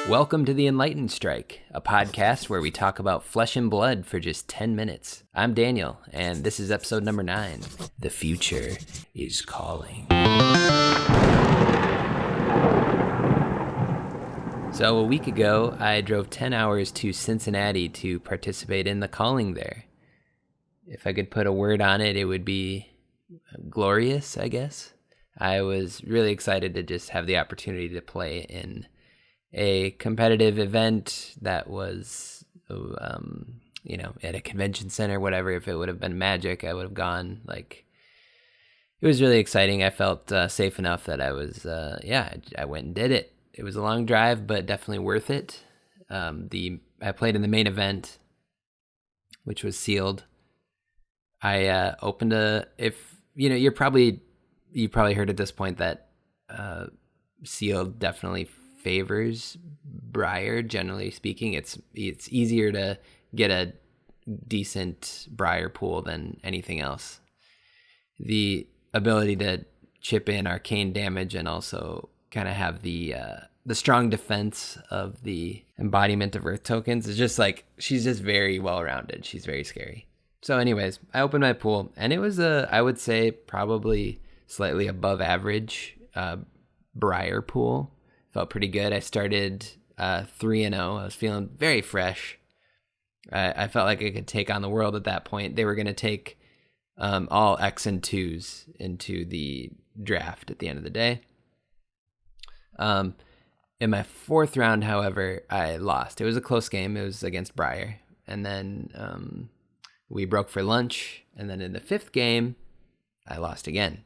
Welcome to the Enlightened Strike, a podcast where we talk about flesh and blood for just 10 minutes. I'm Daniel, and this is episode number 9. The future is calling. So a week ago, I drove 10 hours to Cincinnati to participate in the calling there. If I could put a word on it, it would be glorious, I guess. I was really excited to just have the opportunity to play in a competitive event that was, at a convention center, whatever. If it would have been Magic, I would have gone. It was really exciting. I felt safe enough that I was, I went and did it. It was a long drive, but definitely worth it. I played in the main event, which was sealed. I opened you probably heard at this point that sealed definitely favors Briar, generally speaking. It's easier to get a decent Briar pool than anything else. The ability to chip in arcane damage and also kind of have the strong defense of the embodiment of Earth tokens is just she's just very well-rounded. She's very scary. So anyways, I opened my pool, and it was I would say probably slightly above average Briar pool. Felt pretty good. I started 3-0. I was feeling very fresh. I felt like I could take on the world at that point. They were going to take all X and 2s into the draft at the end of the day. In my 4th round, however, I lost. It was a close game. It was against Briar. And then we broke for lunch. And then in the 5th game, I lost again.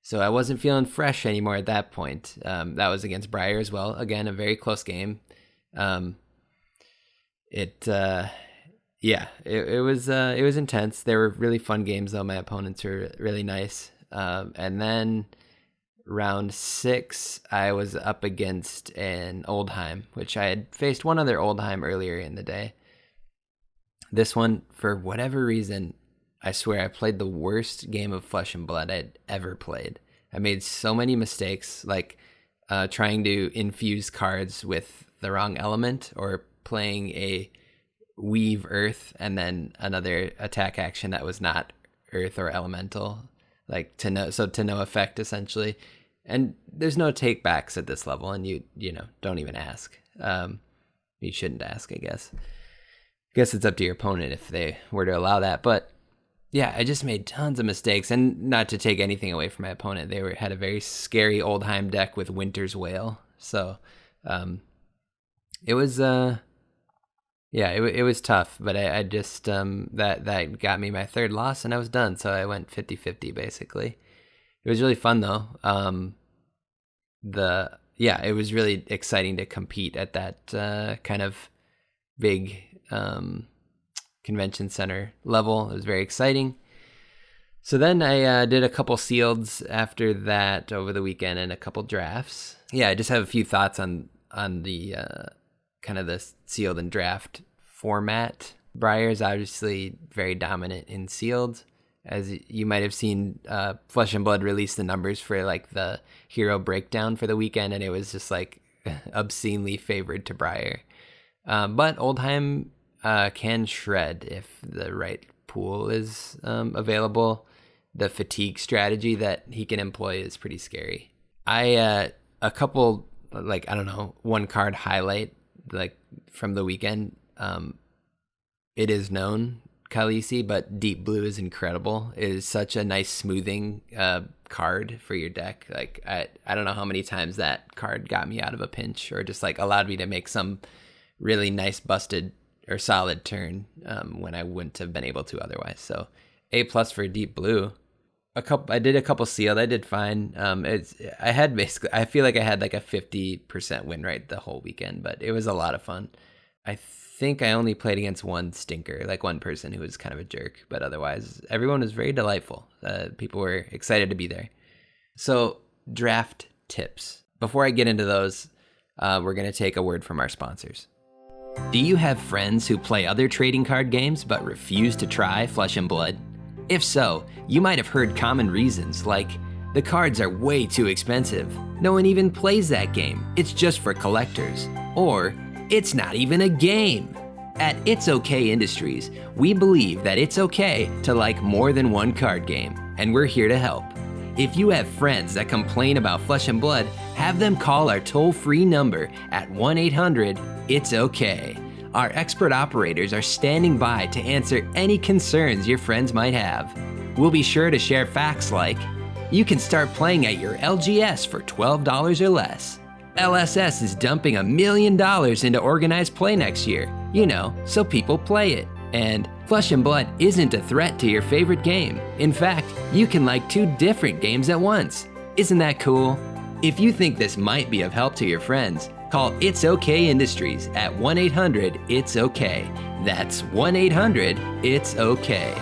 So I wasn't feeling fresh anymore at that point. That was against Briar as well. Again, a very close game. It was intense. They were really fun games, though. My opponents were really nice. And then round 6, I was up against an Oldhim, which I had faced one other Oldhim earlier in the day. This one, for whatever reason, I swear I played the worst game of Flesh and Blood I'd ever played. I made so many mistakes, trying to infuse cards with the wrong element or playing a Weave Earth and then another attack action that was not Earth or Elemental, to no effect essentially. And there's no take backs at this level, and you don't even ask. You shouldn't ask, I guess. I guess it's up to your opponent if they were to allow that, but yeah, I just made tons of mistakes, and not to take anything away from my opponent. They had a very scary Oldhim deck with Winter's Wail, so it was it was tough. But I just that got me my 3rd loss, and I was done. So I went 50-50 basically. It was really fun though. It was really exciting to compete at that kind of big convention center level. It was very exciting. So then I did a couple sealeds after that over the weekend and a couple drafts. Yeah, I just have a few thoughts on the kind of the sealed and draft format. Briar is obviously very dominant in sealed. As you might have seen, Flesh and Blood released the numbers for the hero breakdown for the weekend, and it was just obscenely favored to Briar. But Oldhim can shred if the right pool is available. The fatigue strategy that he can employ is pretty scary. A couple, one card highlight, from the weekend. It is known, Khaleesi, but Deep Blue is incredible. It is such a nice smoothing card for your deck. I don't know how many times that card got me out of a pinch or just allowed me to make some really nice busted or solid turn when I wouldn't have been able to otherwise. So A+ for Deep Blue. I did a couple sealed. I did fine. I feel like I had a 50% win rate the whole weekend, but it was a lot of fun. I think I only played against one stinker, one person who was kind of a jerk, but otherwise everyone was very delightful. People were excited to be there. So draft tips. Before I get into those, we're going to take a word from our sponsors. Do you have friends who play other trading card games but refuse to try Flesh and Blood? If so, you might have heard common reasons like, the cards are way too expensive. No one even plays that game. It's just for collectors. Or, it's not even a game. At It's Okay Industries, we believe that it's okay to like more than one card game, and we're here to help. If you have friends that complain about Flesh and Blood, have them call our toll-free number at 1-800-IT'S-OK. Our expert operators are standing by to answer any concerns your friends might have. We'll be sure to share facts like, you can start playing at your LGS for $12 or less. LSS is dumping $1 million into organized play next year, so people play it. And Flesh and Blood isn't a threat to your favorite game. In fact, you can like 2 different games at once. Isn't that cool? If you think this might be of help to your friends, call It's Okay Industries at 1-800-IT'S-OK. That's 1-800-IT'S-OK.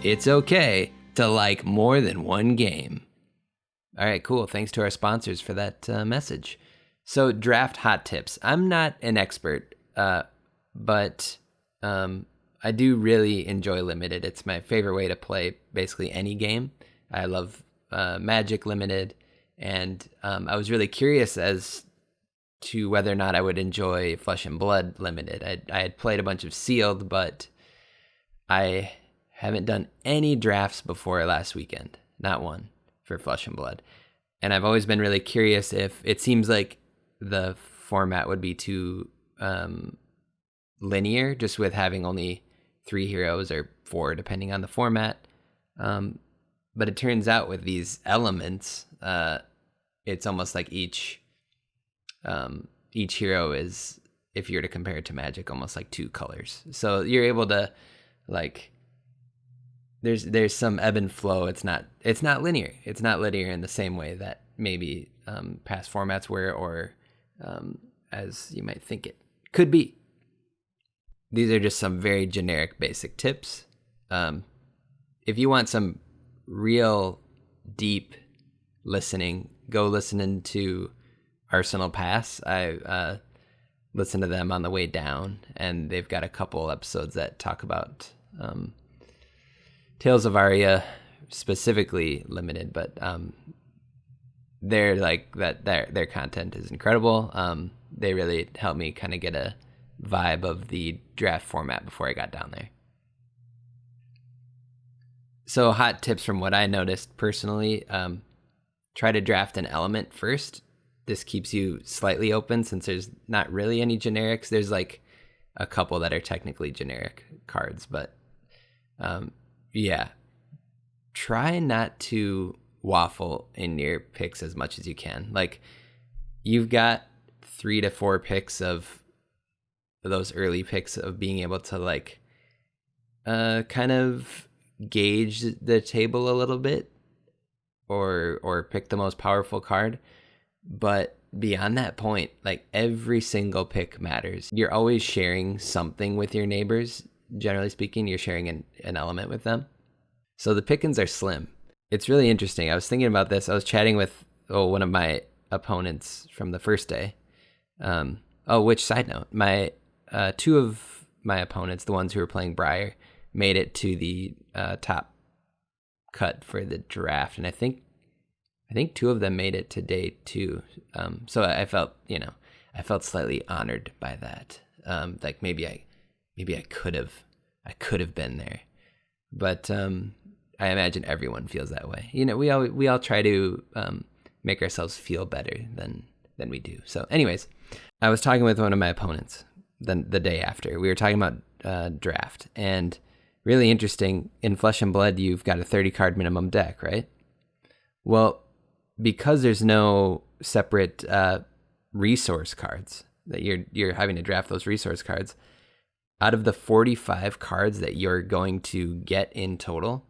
It's okay to like more than one game. All right, cool. Thanks to our sponsors for that message. So, draft hot tips. I'm not an expert, but I do really enjoy Limited. It's my favorite way to play basically any game. I love Magic Limited, and I was really curious as to whether or not I would enjoy Flesh and Blood Limited. I had played a bunch of Sealed, but I haven't done any drafts before last weekend. Not one for Flesh and Blood. And I've always been really curious if it seems like the format would be too linear, just with having only 3 heroes or 4, depending on the format. But it turns out with these elements, it's almost like each hero is, if you were to compare it to Magic, almost like 2 colors. So you're able to there's some ebb and flow. It's not linear. It's not linear in the same way that maybe past formats were, or as you might think it could be. These are just some very generic basic tips. If you want some real deep listening, go listening to Arsenal Pass. I listened to them on the way down, and they've got a couple episodes that talk about Tales of Aria, specifically Limited, but they're like that. Their content is incredible. They really helped me kind of get a vibe of the draft format before I got down there. So, hot tips from what I noticed personally: try to draft an element first. This keeps you slightly open since there's not really any generics. There's like a couple that are technically generic cards, but yeah, try not to waffle in your picks as much as you can. Like, you've got 3 to 4 picks of those early picks of being able to like kind of gauge the table a little bit, or pick the most powerful card. But beyond that point, like, every single pick matters. You're always sharing something with your neighbors. Generally speaking, you're sharing an element with them. So the pickings are slim. It's really interesting. I was thinking about this. I was chatting with one of my opponents from the first day. Which side note, my 2 of my opponents, the ones who were playing Briar, made it to the top cut for the draft, and I think 2 of them made it to day 2. So I felt slightly honored by that. Like maybe I could have been there, but I imagine everyone feels that way. We all try to make ourselves feel better than we do. So, anyways, I was talking with one of my opponents the day after. We were talking about draft, and really interesting. In Flesh and Blood, you've got a 30 card minimum deck, right? Well, because there's no separate resource cards that you're having to draft those resource cards. Out of the 45 cards that you're going to get in total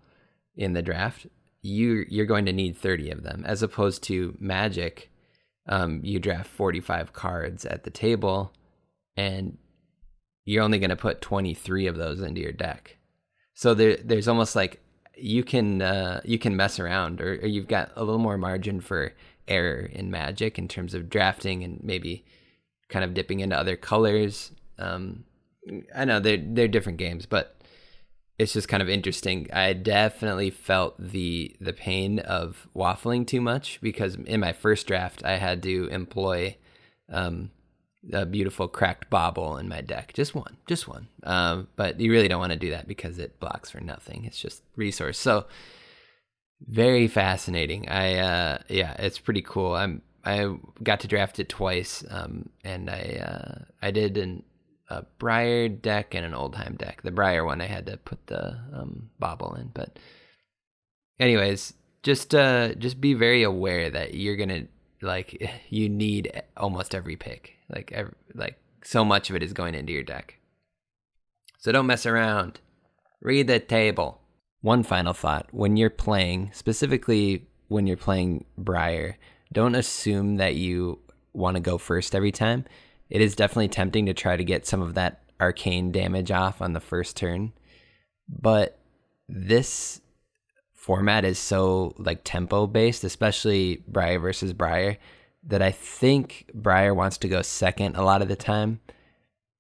in the draft, you're going to need 30 of them, as opposed to Magic. You draft 45 cards at the table, and you're only going to put 23 of those into your deck. So there's almost like you can mess around, or you've got a little more margin for error in Magic in terms of drafting and maybe kind of dipping into other colors. I know they're different games, but it's just kind of interesting. I definitely felt the pain of waffling too much, because in my first draft I had to employ a beautiful cracked bauble in my deck. Just one. But you really don't want to do that because it blocks for nothing. It's just resource. So very fascinating. It's pretty cool. I got to draft it twice, and I did a Briar deck and an Oldhim deck. The Briar one I had to put the bauble in, but anyways, just be very aware that you're gonna you need almost every pick. So much of it is going into your deck. So don't mess around. Read the table. One final thought: when you're playing, specifically when you're playing Briar, don't assume that you want to go first every time. It is definitely tempting to try to get some of that arcane damage off on the first turn, but this format is so tempo based, especially Briar versus Briar, that I think Briar wants to go second a lot of the time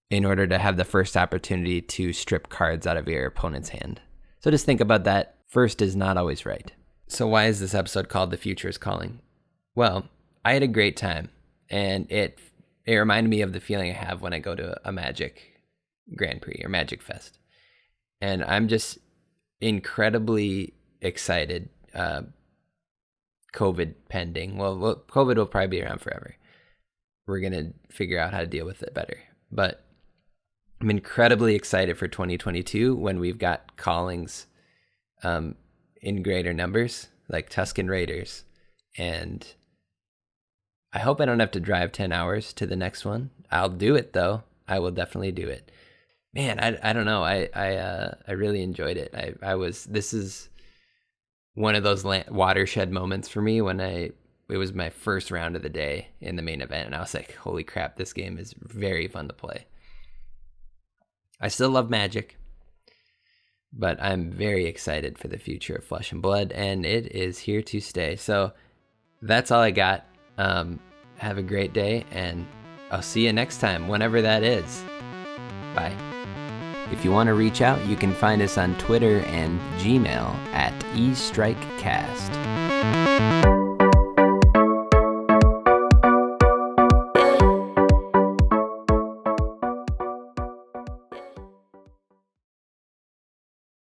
in order to have the first opportunity to strip cards out of your opponent's hand. So just think about that. First is not always right. So why is this episode called The Future is Calling? Well, I had a great time, and it reminded me of the feeling I have when I go to a Magic Grand Prix or Magic Fest. And I'm just incredibly excited. COVID pending. Well, COVID will probably be around forever. We're going to figure out how to deal with it better. But I'm incredibly excited for 2022 when we've got callings in greater numbers, like Tuscan Raiders. And I hope I don't have to drive 10 hours to the next one. I'll do it, though. I will definitely do it. Man, I don't know. I really enjoyed it. This is one of those watershed moments for me when it was my first round of the day in the main event, and I was like, holy crap, this game is very fun to play. I still love Magic, but I'm very excited for the future of Flesh and Blood, and it is here to stay. So that's all I got. Have a great day, and I'll see you next time, whenever that is. Bye. If you want to reach out, you can find us on Twitter and Gmail at eStrikeCast.